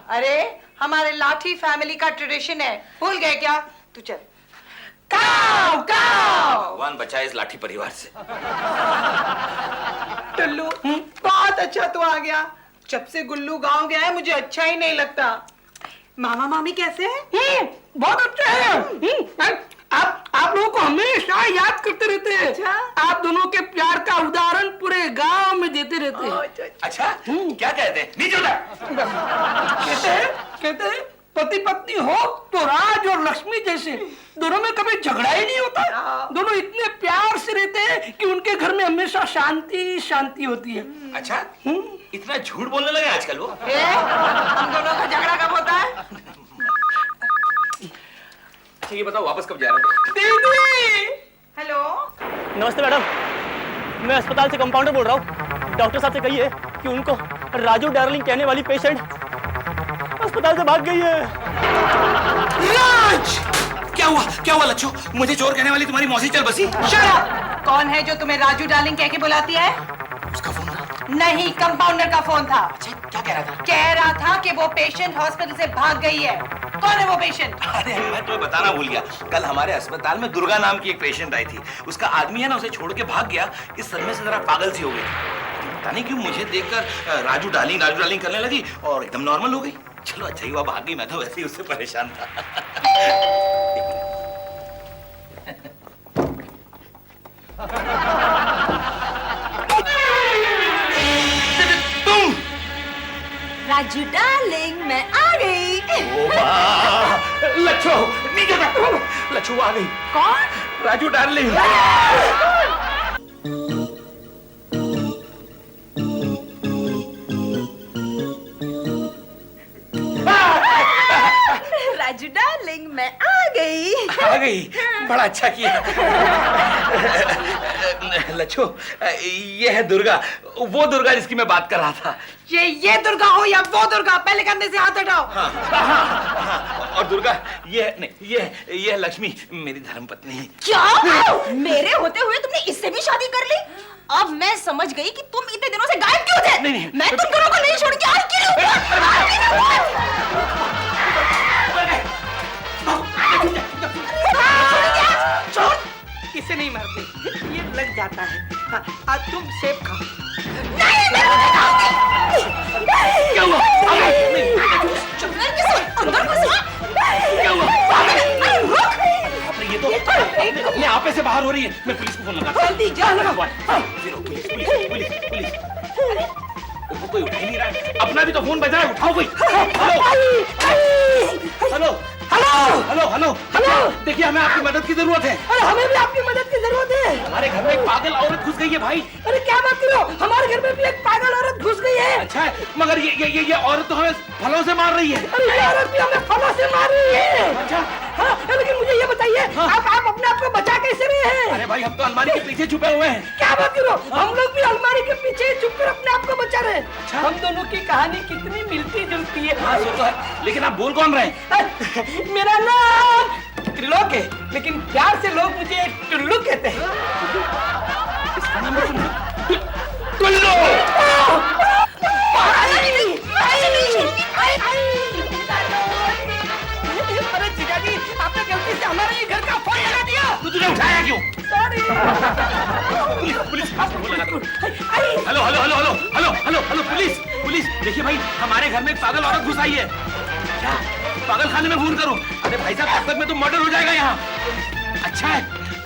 अरे हमारे लाठी फैमिली का ट्रेडिशन है, भूल गए क्या? तू चल। काव काव। भगवान बचाए इस लाठी परिवार से। टुल्लू बहुत अच्छा तू आ गया। जब से गुल्लू गांव गया है मुझे अच्छा ही नहीं लगता। मामा मामी कैसे हैं? बहुत अच्छे हैं। आप लोगों को हमेशा याद करते रहते हैं। अच्छा? आप दोनों के प्यार का उदाहरण पूरे गांव में देते रहते हैं। अच्छा क्या कहते हैं? नीचे उतर। कहते हैं पति पत्नी हो तो राज और लक्ष्मी जैसे, दोनों में कभी झगड़ा ही नहीं होता। दोनों इतने प्यार से रहते हैं कि उनके घर में हमेशा शांति शांति होती है। अच्छा इतना झूठ बोलने लगे आजकल वो? हम दोनों का झगड़ा कब होता है? ठीक है बताओ वापस कब जा रहे हो? दीदी हेलो। नमस्ते मैडम, मैं अस्पताल से कंपाउंडर बोल रहा हूँ। डॉक्टर साहब से कहिए कि उनको राजू डार्लिंग कहने वाली पेशेंट अस्पताल से भाग गई है। राज! क्या हुआ लच्छू? मुझे चोर कहने वाली तुम्हारी मौसी चल बसी? Shut up! कौन है जो तुम्हें राजू डार्लिंग कह के बुलाती है? उसका फोन था। नहीं, कंपाउंडर का फोन था। अच्छा क्या कह रहा था? कह रहा था कि वो पेशेंट हॉस्पिटल से भाग गई है। कौन है वो पेशेंट? अरे मैं तुम्हें बताना भूल गया, कल हमारे अस्पताल में दुर्गा नाम की एक पेशेंट आई थी। उसका आदमी है ना उसे छोड़ के भाग गया। इस सदमे से जरा पागल सी हो गई। पता नहीं क्यों मुझे देखकर राजू डार्लिंग करने लगी और एकदम नॉर्मल हो गई। चलो अच्छा ही हुआ भाग गई, मैं तो वैसे ही उससे परेशान था। तुम राजू डार्लिंग मैं आ गई। लच्छू नीचे तक। लच्छू आ गई। कौन? राजू डार्लिंग। राजू डार्लिंग मैं आ गई। बड़ा अच्छा किया। लच्छू ये है दुर्गा, वो दुर्गा जिसकी मैं बात कर रहा था। ये दुर्गा हो या वो दुर्गा, पहले कंधे से हाथ हटाओ। हाँ। और दुर्गा ये है लक्ष्मी, मेरी धर्मपत्नी। क्या? मेरे होते हुए तुमने इससे भी शादी कर ली? अब मैं समझ गई कि तुम इतने दिनों से गायब क्यों थे। नहीं। मैं तुम दोनों को नहीं छोड़ के आज इसे नहीं मारते, ये लग जाता है। हाँ, आज तुम सेब खाओ। क्या हुआ? अंदर घुसो। क्या हुआ? ये तो अपने आपे से बाहर हो रही है। मैं पुलिस को फोन लगाता हूं। जल्दी जाओ। पुलिस। कोई उठा ही नहीं रहा। अपना भी तो फोन बज रहा है, उठाओ कोई। हेलो। देखिए हमें आपकी मदद की जरूरत है। अरे हमें भी आपकी मदद की जरूरत है। हमारे घर में एक पागल औरत घुस गई है भाई। अरे क्या बात कर रहे हो? हमारे घर में भी एक पागल औरत घुस गई है। अच्छा है, मगर ये औरत तो हमें फलों से मार रही है। अरे ये औरत भी हमें फलों से मार रही है। अच्छा हाँ, लेकिन मुझे ये बताइए आप अपने आप को बचा कैसे रहे हैं? अरे भाई हम तो अलमारी के पीछे छुपे हुए हैं। क्या बात कर रहे हो? हम लोग भी अलमारी के पीछे छुप कर अपने आप को बचा रहे हैं। अच्छा? हम दोनों की कहानी कितनी मिलती जुलती है। हाँ सो तो है, लेकिन आप बोल कौन रहे हैं? मेरा नाम त्रिलोक है, लेकिन प्यार से लोग मुझे टुल्लू कहते हैं। इसका नाम टुल्लू। अरे जीजाजी आपने गलती से हमारे ये घर का फोन लगा दिया। तो तुझे उठाया क्यों? सॉरी। पुलिस फोन लगा दो। Hello police. देखिए भाई हमारे घर में एक पागल औरत घुस आई है। क्या पागल खाने में फोन करूं? अरे भाई साहब तब तक में तो मर्डर हो जाएगा यहाँ। अच्छा है,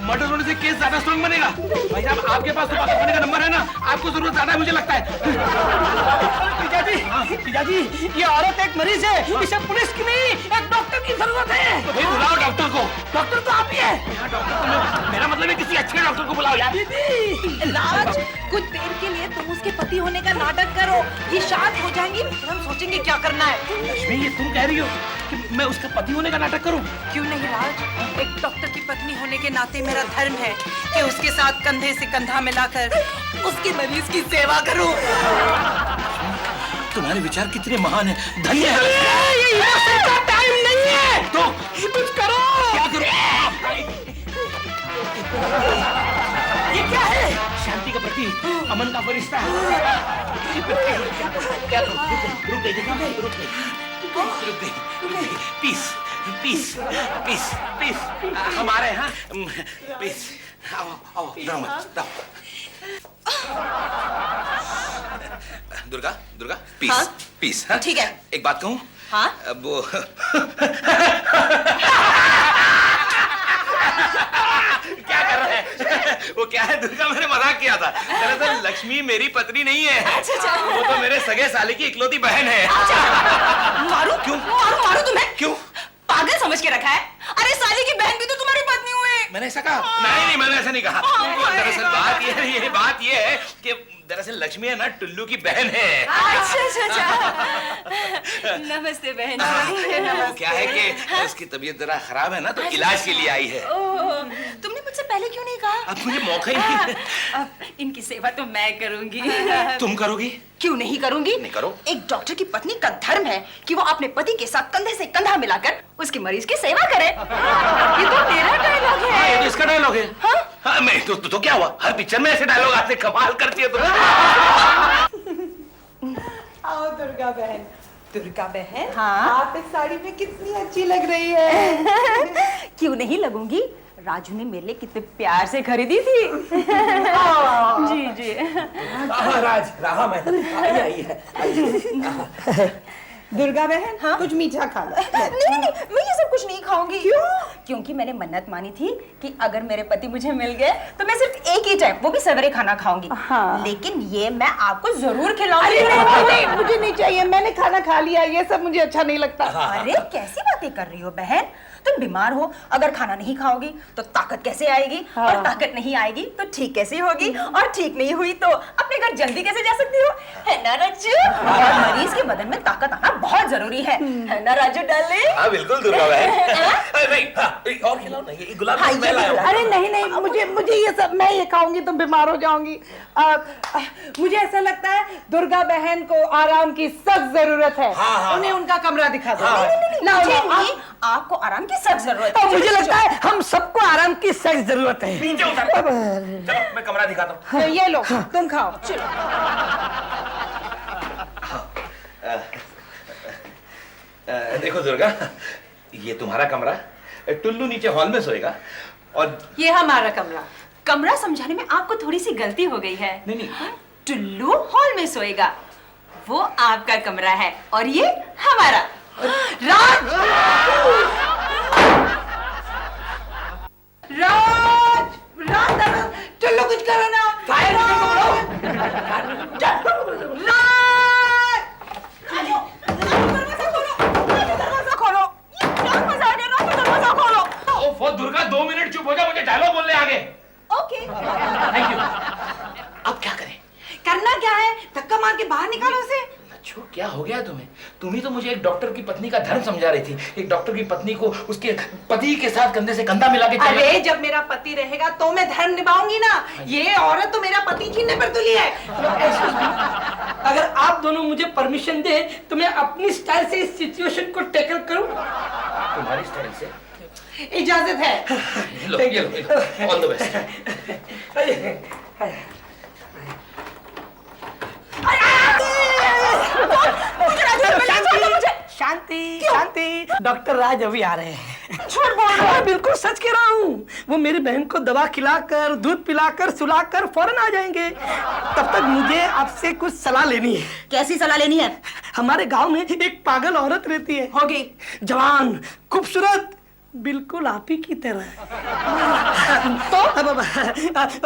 मर्डर होने से केस ज्यादा स्ट्रॉन्ग बनेगा। भाई साहब आपके पास तो पागल खाने का नंबर है ना, आपको जरूरत ज्यादा है मुझे लगता है। जीजाजी ये औरत एक मरीज है, इसे पुलिस की नहीं एक डॉक्टर की जरूरत है। तो भाई बुलाओ डॉक्टर को। डॉक्टर तो आप ही है। मेरा मतलब है किसी अच्छे डॉक्टर को बुलाओ यार। राज कुछ देर के लिए तुम उसके पति होने का नाटक करो, ये शांत हो जाएंगी, फिर हम सोचेंगे क्या करना है। लक्ष्मी ये तुम कह रही हो कि मैं उसका पति होने का नाटक करूं? क्यों नहीं राज, एक डॉक्टर की पत्नी होने के नाते मेरा धर्म है कि उसके साथ कंधे से कंधा मिलाकर उसके मरीज की सेवा करूं। तुम्हारे विचार कितने महान हैं, धन्य है। ये टाइम नहीं है तो कुछ करो। क्या करो? ये क्या है? शांति का प्रतीक, अमन का फरिश्ता। क्या रुक गई। रुक गई। पीस पीस पीस पीस हमारे यहाँ पीस। आओ आओ डरो मत, दुर्गा दुर्गा पीस। हाँ? पीस। हाँ? ठीक है। एक बात कहूँ? हाँ? अब वो क्या कर रहा है? वो क्या है दुर्गा, मैंने मजाक किया था। दरअसल लक्ष्मी मेरी पत्नी नहीं है। अच्छा। वो तो मेरे सगे साले की इकलौती बहन है। मारू क्यों? मारू तुम्हें? क्यों? पागल समझ के रखा है? अरे साली की बहन भी तो तुम्हारी पत्नी हुई। मैंने ऐसा कहा? नहीं मैंने ऐसा नहीं कहा। दरअसल बात ये है कि दरअसल लक्ष्मी है ना टुल्लू की बहन है। अच्छा। नमस्ते बहन जी। वो क्या है कि उसकी तबीयत जरा खराब है ना, तो इलाज के लिए आई है। तुमने मुझसे पहले क्यों नहीं कहा? अब मुझे मौका ही नहीं। अब इनकी सेवा तो मैं करूंगी। तुम करोगी? क्यों नहीं करूंगी? नहीं करो। एक डॉक्टर की पत्नी का धर्म है कि वो अपने पति के साथ कंधे से कंधा मिलाकर उसके मरीज की सेवा करे। ये तो मेरा डायलॉग हाँ, ये है। तो इसका डायलॉग है। हाँ? हाँ, मैं तो क्या हुआ? हर पिक्चर में ऐसे डायलॉग आते, कमाल करती है तुम। आओ दुर्गा बहन। दुर्गा बहन, हाँ? आप इस साड़ी में कितनी अच्छी लग रही है। क्यों नहीं लगूंगी? राजू ने मेरे लिए कितने प्यार से खरीदी थी। जी। राज रहा मैं। आइए। दुर्गा बहन, हाँ? कुछ मीठा खा लो। नहीं, मैं ये सब कुछ नहीं खाऊंगी। क्यों? क्योंकि मैंने मन्नत मानी थी कि अगर मेरे पति मुझे मिल गए तो मैं सिर्फ एक ही टाइम, वो भी सवेरे खाना खाऊंगी। हाँ। लेकिन ये मैं आपको जरूर खिलाऊंगी। नहीं, मुझे नहीं चाहिए, मैंने खाना खा लिया, ये सब मुझे अच्छा नहीं लगता। अरे कैसी बातें कर रही हो बहन? तुम बीमार हो, अगर खाना नहीं खाओगी तो ताकत कैसे आएगी? हाँ। और ताकत नहीं आएगी तो ठीक कैसे होगी? और ठीक नहीं हुई तो अपने घर जल्दी कैसे जा सकती हो? है ना राजू? और मरीज के बदन में ताकत आना बहुत जरूरी है ना राजू डार्लिंग? हाँ बिल्कुल दुर्गा बहन। नहीं, और खिलाओ ना, ये गुलाब हाँ, मैं लाया हूँ। अरे नहीं, मुझे ये सब, मैं ये खाऊंगी तो बीमार हो जाऊंगी। मुझे ऐसा लगता है दुर्गा बहन को आराम की सख्त जरूरत है। हाँ। उन्हें उनका कमरा दिखा दो। नहीं, मुझे नहीं, आपको आराम की सख्त जरूरत है। मुझे लगता है हम सबको आराम की सख्त जरूरत है। नीचे उतर। चलो मैं कमरा दिखाता हूँ। तो ये लो, तुम खाओ। देखो दुर्गा, ये तुम्हारा कमरा, टुल्लू नीचे हॉल में सोएगा और ये हमारा कमरा। कमरा समझाने में आपको थोड़ी सी गलती हो गई है। नहीं। टुल्लू हॉल में सोएगा, वो आपका कमरा है और ये हमारा। राज! चलो कुछ करो ना। ओ दुर्गा 2 मिनट चुप हो जा, मुझे डायलॉग बोलने आगे। ओके। Thank you. अब क्या करें? करना क्या है? धक्का मार के बाहर निकालो उसे। अच्छो क्या हो गया तुम्हें? तुम ही तो मुझे एक डॉक्टर की पत्नी का धर्म समझा रही थी। एक डॉक्टर की पत्नी को उसके पति के साथ कंधे से कंधा मिला के चलना। अरे जब मेरा पति रहेगा तो मैं धर्म निभाऊंगी ना। ये औरत तो मेरा पति छीनने पर तुली है। अगर आप दोनों मुझे परमिशन दे तो मैं अपनी स्टाइल से इस सिचुएशन को टैकल करूं। तुम्हारी स्टाइल से? इजाजत है। लो, ये लो, ऑल द बेस्ट। शांति। डॉक्टर राज अभी आ रहे हैं। झूठ बोल रहा हूँ, बिल्कुल सच कह रहा हूँ। वो मेरी बहन को दवा खिलाकर, दूध पिलाकर, सुलाकर फौरन आ जाएंगे। तब तक मुझे आपसे कुछ सलाह लेनी है। कैसी सलाह लेनी है? हमारे गांव में एक पागल औरत रहती है। होगी। जवान, खूबसूरत, बिल्कुल आप ही की तरह। तो अब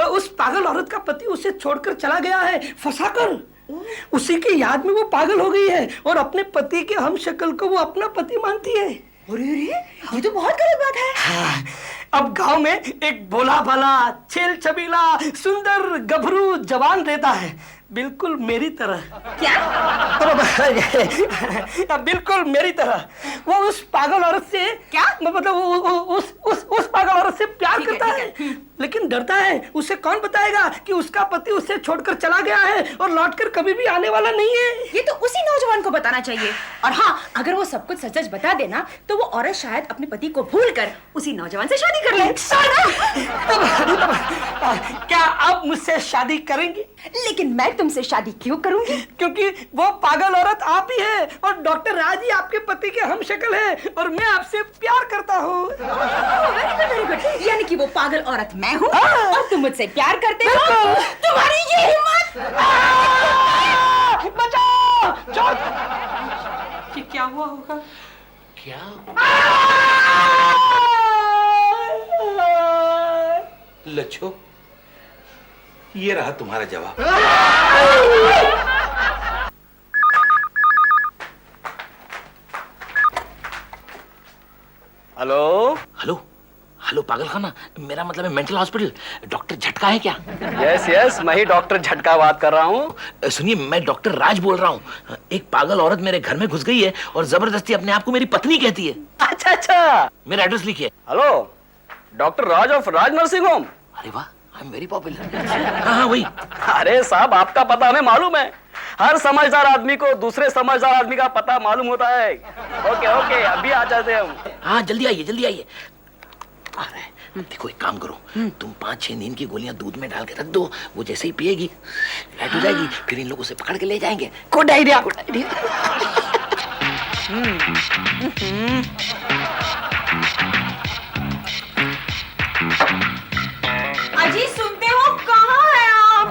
उस पागल औरत का पति उसे छोड़कर चला गया है, फंसाकर। उसी की याद में वो पागल हो गई है और अपने पति के हम शक्ल को वो अपना पति मानती है। अरे ये तो बहुत गलत बात है। हाँ, अब गांव में एक भोला भाला, छेल छबीला, सुंदर गभरू जवान रहता है, बिल्कुल मेरी तरह। क्या? बिल्कुल मेरी तरह। वो उस पागल औरत से क्या? मतलब उस पागल औरत से प्यार ठीक है, करता ठीक है। लेकिन डरता है। उसे कौन बताएगा कि उसका पति उसे छोड़कर चला गया है और लौटकर कभी भी आने वाला नहीं है। ये तो उसी नौजवान को बताना चाहिए। और हाँ, अगर वो सब कुछ सच सच बता देना तो वो औरत शायद अपने पति को भूलकर उसी नौजवान से शादी कर ले। क्या आप मुझसे शादी करेंगे? लेकिन मैं तुमसे शादी क्यों करूंगी? क्योंकि वो पागल औरत आप ही है और डॉक्टर राज ही आपके पति के हमशक्ल है और मैं आपसे प्यार करता हूँ। Very good. यानी कि वो पागल औरत मैं हूँ और तुम मुझसे प्यार करते हो। तुम्हारी ये हिम्मत! बचाओ! चोट! कि क्या हुआ होगा? क्या? लच्छो, ये रहा तुम्हारा जवाब। हेलो हेलो हेलो पागल खाना, मेरा मतलब है मेंटल हॉस्पिटल। डॉक्टर झटका है क्या? यस यस, मैं ही डॉक्टर झटका बात कर रहा हूँ। सुनिए, मैं डॉक्टर राज बोल रहा हूँ। एक पागल औरत मेरे घर में घुस गई है और जबरदस्ती अपने आप को मेरी पत्नी कहती है। अच्छा अच्छा, मेरा एड्रेस लिखिए। Hello, doctor Raj of Raj nursing home. अरे वाह, आई एम वेरी पॉपुलर। हाँ वही। अरे साहब, आपका पता हमें मालूम है। हर समझदार आदमी को दूसरे समझदार आदमी का पता मालूम होता है। ओके ओके, अभी आ जाते हैं हम। हाँ जल्दी आइए, जल्दी आइए। आ रहे हैं। देखो एक काम करो, तुम 5-6 नींद की गोलियां दूध में डाल के रख दो। वो जैसे ही पिएगी लाइट हो जाएगी, फिर इन लोगों से पकड़ के ले जाएंगे। Good idea. अजी सुनते हो? कहाँ है आप?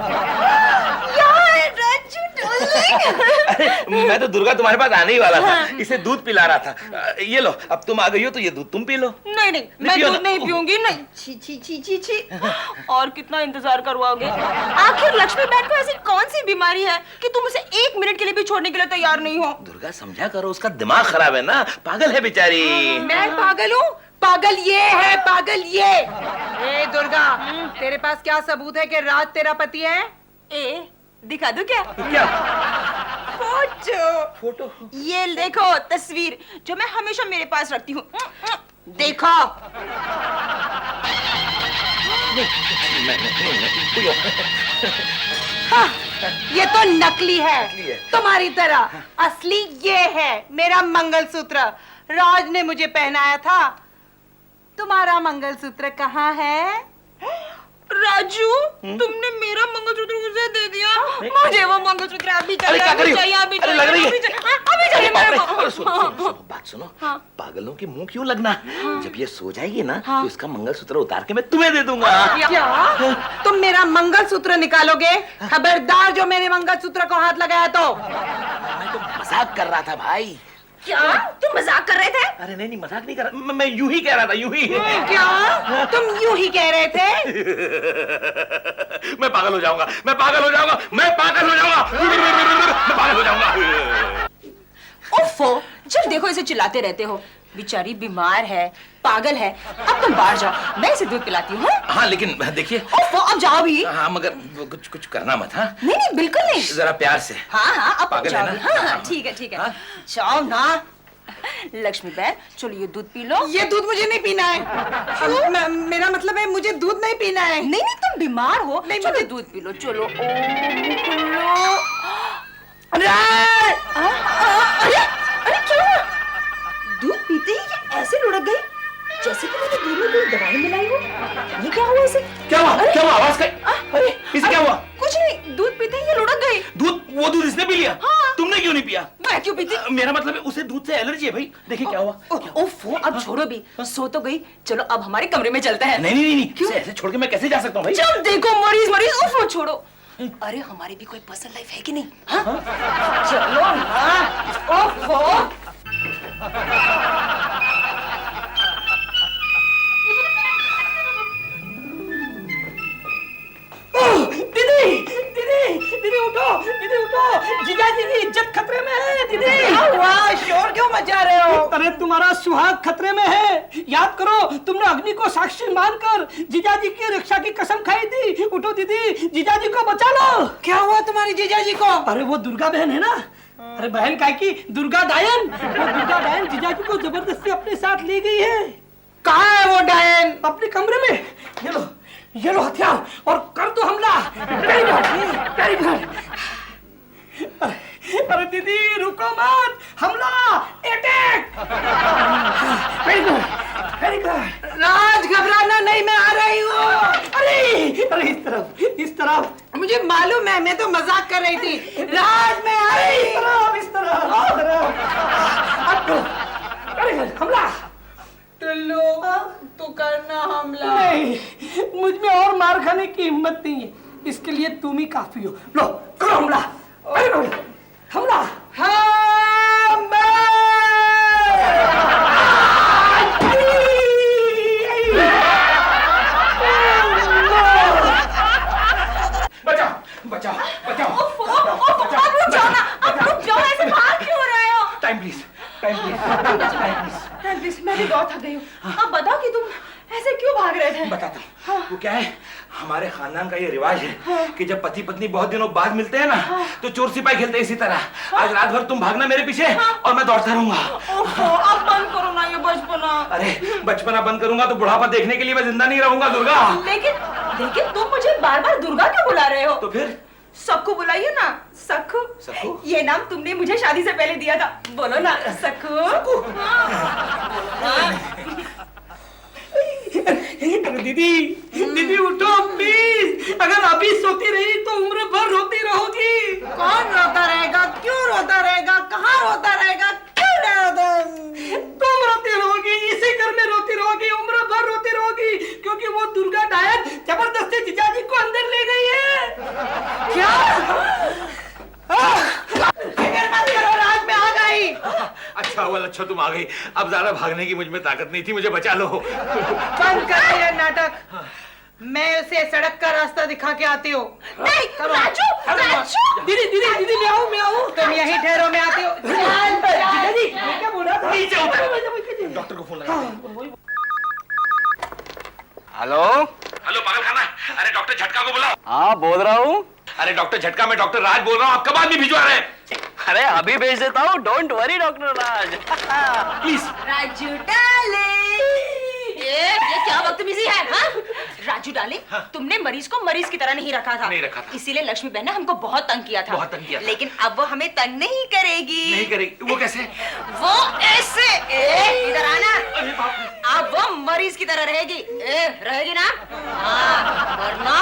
यार राजू डार्लिंग। मैं तो दुर्गा तुम्हारे पास आने ही वाला था। इसे दूध पिला रहा था। ये लो, अब तुम आ गई हो तो ये दूध तुम पी लो। नहीं नहीं, मैं पियो दूध ना। नहीं पीऊंगी। नहीं, छी छी छी छी छी। और कितना इंतजार करवाओगे? आखिर लक्ष्मी बहन को ऐसी कौन सी बीमारी है कि तुम उसे 1 मिनट के लिए भी छोड़ने के लिए तैयार नहीं हो? दुर्गा समझा करो, उसका दिमाग खराब है ना, पागल है बेचारी। मैं पागल हूँ? पागल ये है, पागल ये। ए दुर्गा, तेरे पास क्या सबूत है कि राज तेरा पति है? ए, दिखा दूं क्या? क्या? फोटो। ये देखो तस्वीर जो मैं हमेशा मेरे पास रखती हूँ। देखो। हाँ, ये तो नकली है तुम्हारी तरह। असली ये है मेरा मंगलसूत्र। राज ने मुझे पहनाया था। तुम्हारा मंगलसूत्र कहाँ है? राजू, तुमने मेरा मंगलसूत्र मुझे दे दिया। मुझे वो मंगलसूत्र अभी अरे क्या कर चाहिए, रही हो? अभी अरे चाहिए, लग रही है। अभी चाहिए मेरे को। अरे सुनो, बात सुनो। पागलों के मुंह क्यों लगना? जब ये सो जाएगी ना तो इसका मंगलसूत्र उतार के मैं तुम्हें दे दूंगा। क्या तुम मेरा मंगलसूत्र निकालोगे? खबरदार जो मेरे मंगलसूत्र को हाथ लगाया तो। मैं तो मजाक कर रहा था भाई। क्या तुम मजाक कर रहे थे? अरे नहीं, मजाक नहीं कर रहा, मैं यूं ही कह रहा था, यूं ही। क्या तुम यूं ही कह रहे थे? मैं पागल हो जाऊंगा, मैं पागल हो जाऊंगा, मैं पागल हो जाऊंगा, मैं पागल हो जाऊंगा। ओफो, जब देखो इसे चिल्लाते रहते हो। बेचारी बीमार है, पागल है। अब तुम बाहर जाओ, मैं इसे दूध पिलाती हूँ। हाँ लेकिन देखिए। ओफो, अब जाओ भी। हाँ मगर कुछ करना मत। हाँ नहीं नहीं, बिल्कुल नहीं। जरा प्यार से। हाँ हाँ, अब पागल है जाओ ना? भी। हाँ हाँ, ठीक है ठीक है। जाओ ना। लक्ष्मी बहन, चलो ये दूध पी लो। ये दूध मुझे नहीं पीना है। मेरा मतलब है मुझे दूध नहीं पीना है। नहीं नहीं, तुम बीमार हो। नहीं, चलो मुझे दूध पी लो, चलो। ओ, अरे अरे अरे, क्या हुआ? दूध पीते ही ये ऐसे लुढ़क गई जैसे कि मैंने दूध में कोई दवाई मिलाई हो। ये क्या हुआ इसे? क्या हुआ? क्या हुआ? आवाज का? अरे इसे क्या हुआ? कुछ नहीं, दूध पीते ही ये लुढ़क गई। वो दूध इसने पी लिया? हाँ। तुमने क्यों नहीं पिया? मैं क्यों पीती? मेरा मतलब है उसे दूध से एलर्जी है भाई। देखिए क्या हुआ। ओफो, अब छोड़ो भी, सो तो गई। चलो अब हमारे कमरे में चलते हैं। नहीं, क्यों? ऐसे छोड़ के मैं कैसे जा सकता हूँ भाई? जब देखो मरीज मरीज। ओफो छोड़ो। अरे हमारी भी कोई पर्सनल लाइफ है कि नहीं? हाँ? चलो ना। ओफो। दीदी उठो, दीदी उठो। जीजाजी की इज्जत खतरे में है। दीदी क्या हुआ? शोर क्यों मचा रहे हो? अरे तुम्हारा सुहाग खतरे में है। याद करो, तुमने अग्नि को साक्षी मानकर जीजाजी की रक्षा की कसम खाई थी। उठो दीदी, जीजाजी को बचा लो। क्या हुआ तुम्हारी जीजाजी को? अरे वो दुर्गा बहन है ना। अरे बहन काय की? दुर्गा डायन। वो दुर्गा डायन जीजाजी को जबरदस्ती अपने साथ ले गई है। कहाँ है वो डायन? अपने कमरे में। ये लो, ये लो हथियार और कर दो हमला। Very good, very good. अरे दीदी रुको मत, हमला, attack. Very good, very good. Raj घबराना नहीं, मैं आ रही हूँ। अरे अरे इस तरफ, इस तरफ। मुझे मालूम है, मैं तो मजाक कर रही थी। राज मैं आ रही इस तरफ, इस तरफ, इस तरफ। अब करो। वेरी गुड, हमला। टुल्लू, तू करना हमला। नहीं, मुझ में और मार खाने की हिम्मत नहीं है, इसके लिए तुम ही काफी हो। लो करो हमला। वेरी गुड, हमला। बचाओ बचाओ बचाओ। आप रुक जाओ, ऐसे भाग क्यों रहे हो? Time please, time please, time please. Please, मैं भी बहुत थक गई हूँ। आप बताओ कि तुम ऐसे क्यों भाग रहे थे? बताता हूँ। वो क्या है, हमारे खानदान का ये रिवाज है कि जब पति पत्नी बहुत दिनों बाद मिलते हैं ना, तो चोर सिपाही खेलते हैं इसी तरह। आज रात भर तुम भागना मेरे पीछे और मैं दौड़ता रहूंगा। अब बंद करो ना ये बचपना। अरे बचपना बंद करूंगा तो बुढ़ापा देखने के लिए मैं जिंदा नहीं रहूंगा दुर्गा। लेकिन तुम मुझे बार बार दुर्गा क्यों बुला रहे हो? तो फिर सक्खू बुलाइए ना। सक्खू? सक्खू? ये नाम तुमने मुझे शादी से पहले दिया था, बोलो ना सक्खू। दीदी, दीदी उठो प्लीज। अगर अभी सोती रही तो उम्र भर रोती रहोगी। कौन रोता रहेगा? क्यों रोता रहेगा? कहाँ रोता रहेगा? क्यों रोता? तुम रोती रहोगी, इसी घर में रोती रहोगी, उम्र भर रोती रहोगी, क्योंकि वो दुर्गा डायन जबरदस्ती जीजाजी को अंदर ले गई है। क्या? फिक्र मत करो, राज में आ गई। अच्छा हुआ लच्छा तुम आ गई। अब ज्यादा भागने की मुझ में ताकत नहीं थी, मुझे बचा लो। बंद कर ये नाटक। मैं उसे सड़क का रास्ता दिखा के आती हूँ। नहीं, राजू, राजू। दीदी दीदी दीदी मैं आऊँ, मैं आऊँ। तुम यहीं ठहरो, मैं आती हूँ। जीजाजी मैं क्या बोल रहा था? नीचे उतर। डॉक्टर को फोन लगा। हेलो हेलो पागल खाना, अरे डॉक्टर झटका को बुलाओ। हाँ बोल रहा हूँ। अरे डॉक्टर झटका, मैं डॉक्टर राज बोल रहा हूँ। आप कब आदमी भिजवा रहे हैं? अरे अभी भेज देता हूँ, don't worry doctor Raj. Please. Raju darling, ये क्या बदतमीजी है? हाँ? राजू डार्लिंग, तुमने मरीज को मरीज की तरह नहीं रखा था। नहीं रखा था। इसीलिए लक्ष्मी बहन ने हमको बहुत तंग किया था। बहुत तंग किया था। लेकिन अब वो हमें तंग नहीं करेगी। नहीं करेगी। वो कैसे? वो ऐसे, इधर आना। अब वो मरीज की तरह रहेगी। रहेगी ना? हाँ, वरना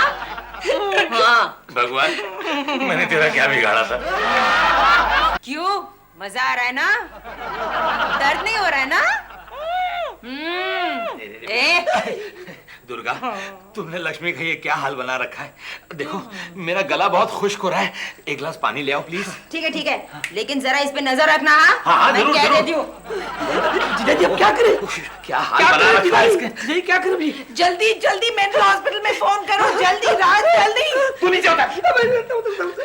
हाँ। भगवान, मैंने तेरा क्या बिगाड़ा था? क्यों? मजा आ रहा है ना? दर्द नहीं हो रहा है ना? दुर्गा, तुमने लक्ष्मी का ये क्या हाल बना रखा है? देखो मेरा गला बहुत खुश्क हो रहा है, एक गिलास पानी ले आओ प्लीज। ठीक है, लेकिन जरा इस पे नजर रखना। हाँ, मैं जरूर, कह जरूर। देती हूँ। जीजाजी अब क्या करें? क्या हाल बना रखा है इसके? जीजाजी क्या करें अभी? जल्दी जल्दी मेंटल हॉस्पिटल में फोन करो, जल्दी राज, जल्दी। तू नीचे उतर।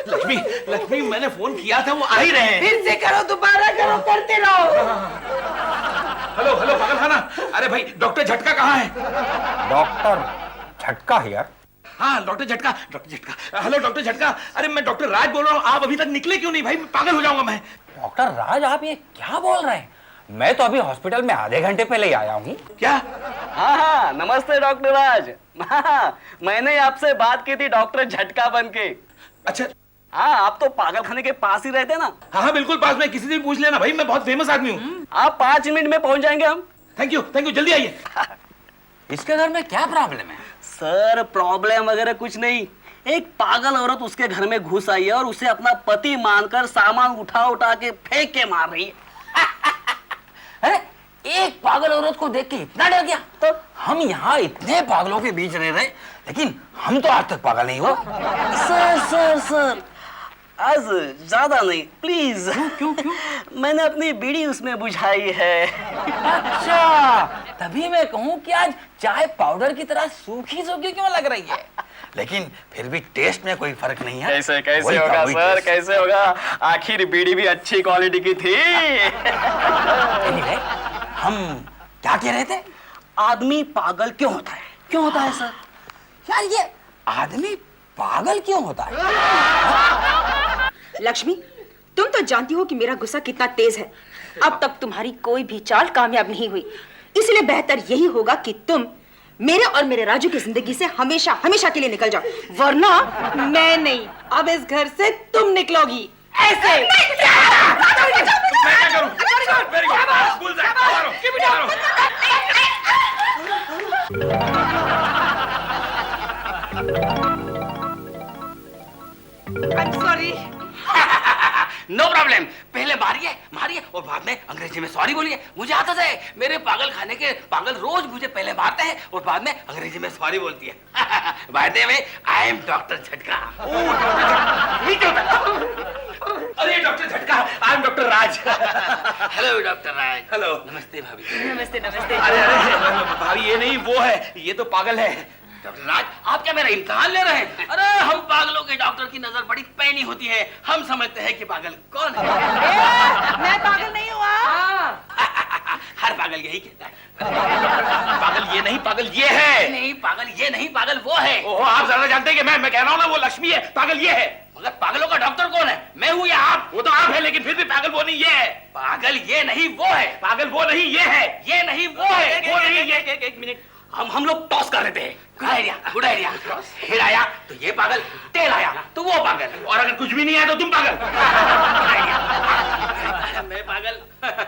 लक्ष्मी, लक्ष्मी मैंने फोन किया था, वो आ ही रहे हैं। फिर से करो, दोबारा करो, करते रहो। हेलो हेलो पागल खाना, अरे भाई डॉक्टर झटका कहाँ है? डॉक्टर झटका हियर? हाँ डॉक्टर झटका, डॉक्टर झटका। हेलो डॉक्टर झटका, अरे मैं डॉक्टर राज बोल रहा हूँ। आप अभी तक निकले क्यों नहीं भाई? पागल हो जाऊंगा मैं। डॉक्टर राज आप ये क्या बोल रहे हैं? मैं तो अभी हॉस्पिटल में आधे घंटे पहले ही आया हूँ। क्या? हाँ, नमस्ते डॉक्टर राज। हाँ, मैंने आपसे बात की थी डॉक्टर झटका बन के। अच्छा। हाँ, आप तो पागल खाने के पास ही रहते ना। हाँ बिल्कुल पास में, किसी से भी पूछ लेना भाई, मैं बहुत फेमस आदमी हूँ। आप 5 मिनट में पहुंच जाएंगे हम। थैंक यू, जल्दी आइए। इसके घर में क्या प्रॉब्लम है? सर प्रॉब्लम वगैरह कुछ नहीं, एक पागल औरत उसके घर में घुस आई है और उसे अपना पति मानकर सामान उठा उठा के फेंक के मार रही है। अरे एक पागल औरत को देख के इतना डर गया? तो हम यहाँ इतने पागलों के बीच रह रहे, लेकिन हम तो आज तक पागल नहीं हुआ। सर आज ज्यादा नहीं प्लीज। क्यों? मैंने अपनी बीड़ी उसमें बुझाई है। अच्छा, तभी मैं कहूँ कि आज चाय पाउडर की तरह सूखी सूखी क्यों लग रही है, लेकिन फिर भी टेस्ट में कोई फर्क नहीं है। कैसे वही का होगा वही सर, टेस्ट। कैसे होगा? आखिर बीड़ी भी अच्छी क्वालिटी की थी। Anyway, हम क्या कह रहे थे? आदमी पागल क्यों होता है? क्यों होता है सर? यार ये आदमी पागल क्यों होता है? लक्ष्मी, तुम तो जानती हो कि मेरा गुस्सा कितना तेज है। अब तक तुम्हारी कोई भी चाल कामयाब नहीं हुई, इसलिए बेहतर यही होगा कि तुम मेरे और मेरे राजू की जिंदगी से हमेशा हमेशा के लिए निकल जाओ, वरना मैं नहीं, अब इस घर से तुम निकलोगी ऐसे। मैं क्या करूं? Very good. बुलजाई, मारो, I'm sorry। नो प्रॉब्लम, पहले मारिए और बाद में अंग्रेजी में सॉरी बोलिए। मुझे आता है, मेरे पागल खाने के पागल रोज मुझे पहले मारते हैं और बाद में अंग्रेजी में सॉरी बोलती है। By the way, I am doctor झटका। अरे डॉक्टर झटका, I am doctor Raj. Hello doctor Raj. Hello. नमस्ते भाभी। नमस्ते नमस्ते। अरे भाभी ये नहीं वो है, ये तो पागल है। डॉक्टर राज, आप क्या मेरा इम्तिहान ले रहे हैं? अरे हम पागलों के डॉक्टर की नजर बड़ी पैनी होती है, हम समझते हैं कि पागल कौन है। मैं पागल नहीं हुआ। हर पागल यही कहता है। पागल ये नहीं, पागल ये है। नहीं पागल ये नहीं, पागल वो है। ओहो, आप ज्यादा जानते हैं कि मैं कह रहा हूँ ना, वो लक्ष्मी है, पागल ये है। मगर पागलों का डॉक्टर कौन है? मैं हूँ या आप? वो तो आप है, लेकिन फिर भी पागल वो नहीं ये है। पागल ये नहीं वो है। पागल वो नहीं ये है। ये नहीं वो है। वो नहीं ये। एक मिनट, हम लोग टॉस कर रहे थे। Good idea, good idea. Head आया तो ये पागल, टेल आया तो वो पागल, और अगर कुछ भी नहीं आया तो तुम पागल। Good idea. मैं पागल,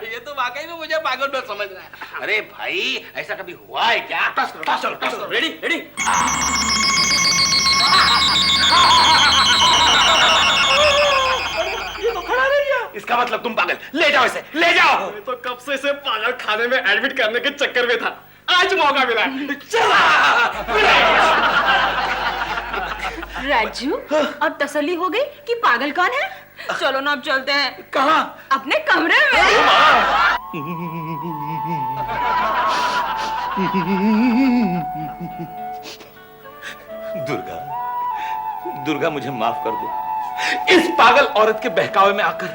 ये तो वाकई में मुझे पागल में समझ रहा है। अरे भाई, ऐसा कभी हुआ है क्या? टॉस करो, टॉस करो, टॉस करो। Ready ready. ये तो खड़ा रह गया। इसका मतलब तुम पागल। ले जाओ इसे, ले जाओ। तो कब से इसे पागल खाने में एडमिट करने के चक्कर में था, आज मौका मिला। चला। राजू, अब तसल्ली हो गई कि पागल कौन है? चलो ना अब चलते हैं। कहाँ? अपने कमरे में। दुर्गा, मुझे माफ कर दो। इस पागल औरत के बहकावे में आकर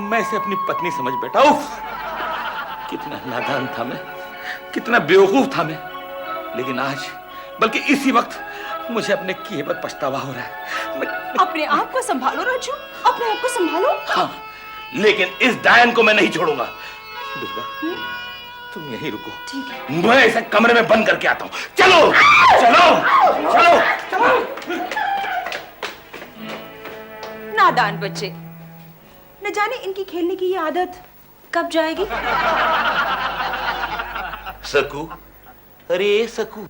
मैं इसे अपनी पत्नी समझ बैठा। उफ, कितना नादान था मैं, कितना बेवकूफ था मैं। लेकिन आज, बल्कि इसी वक्त मुझे अपने किए पर पछतावा हो रहा है। अपने आप को संभालो राजू, अपने आप को संभालो। हाँ, लेकिन इस डायन को मैं नहीं छोड़ूंगा। दुर्गा, तुम यहीं रुको। ठीक है। मैं इसे कमरे में बंद करके आता हूँ। चलो चलो चलो चलो। नादान बच्चे, न जाने इनकी खेलने की ये आदत कब जाएगी। सकू, अरे सकू,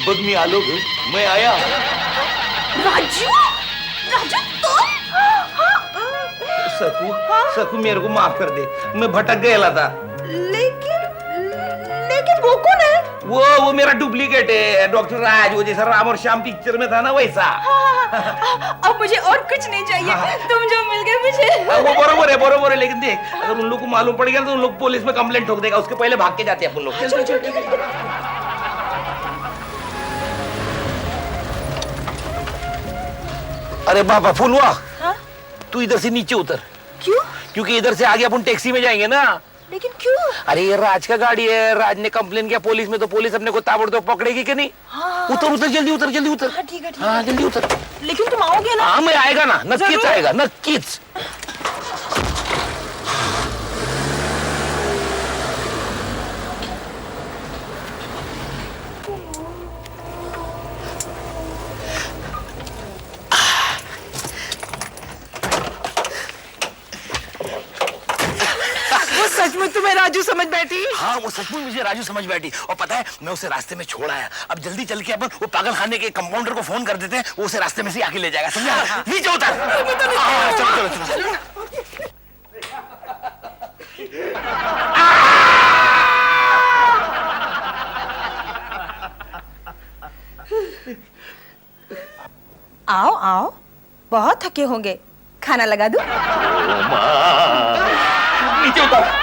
बगनी आलोक, मैं आया। राजू, राजू तुम? सकू, सकू मेरे को माफ कर दे, मैं भटक गया था। लेकिन वो कौन है? वो मेरा डुप्लीकेट है, डॉक्टर राज, वो जैसा राम और श्याम पिक्चर में था ना वैसा। अब मुझे और कुछ नहीं चाहिए, तुम जो मिल गए मुझे। वो बरोबर है, लेकिन देख, अगर उन लोग को मालूम पड़ गया तो उन लोग पुलिस में कंप्लेंट ठोक देगा, उसके पहले भाग के जाते हैं अपन लोग। चल। अरे बाबा फुलवा, हाँ? तू इधर से नीचे उतर। क्यों? क्योंकि इधर से आगे अपन टैक्सी में जाएंगे ना। लेकिन क्यों? अरे ये राज का गाड़ी है, राज ने कंप्लेन किया पुलिस में, तो पुलिस अपने को ताबड़तोड़ पकड़ेगी कि नहीं। हाँ, उतर जल्दी उतर। हाँ, ठीक है। हाँ जल्दी उतर। लेकिन तुम आओगे ना? हाँ मैं आएगा ना, नक्कीच आएगा, नक्कीच। सचमुच तुम्हें राजू समझ बैठी? हाँ वो सचमुच मुझे राजू समझ बैठी, और पता है मैं उसे रास्ते में छोड़ आया। अब जल्दी चल के अपन वो पागल खाने के कंपाउंडर को फोन कर देते हैं, वो उसे रास्ते में से आके ले जाएगा, समझा? नीचे उतर। चलो। आओ, बहुत थके होंगे, खाना लगा दूं? नीचे उतर।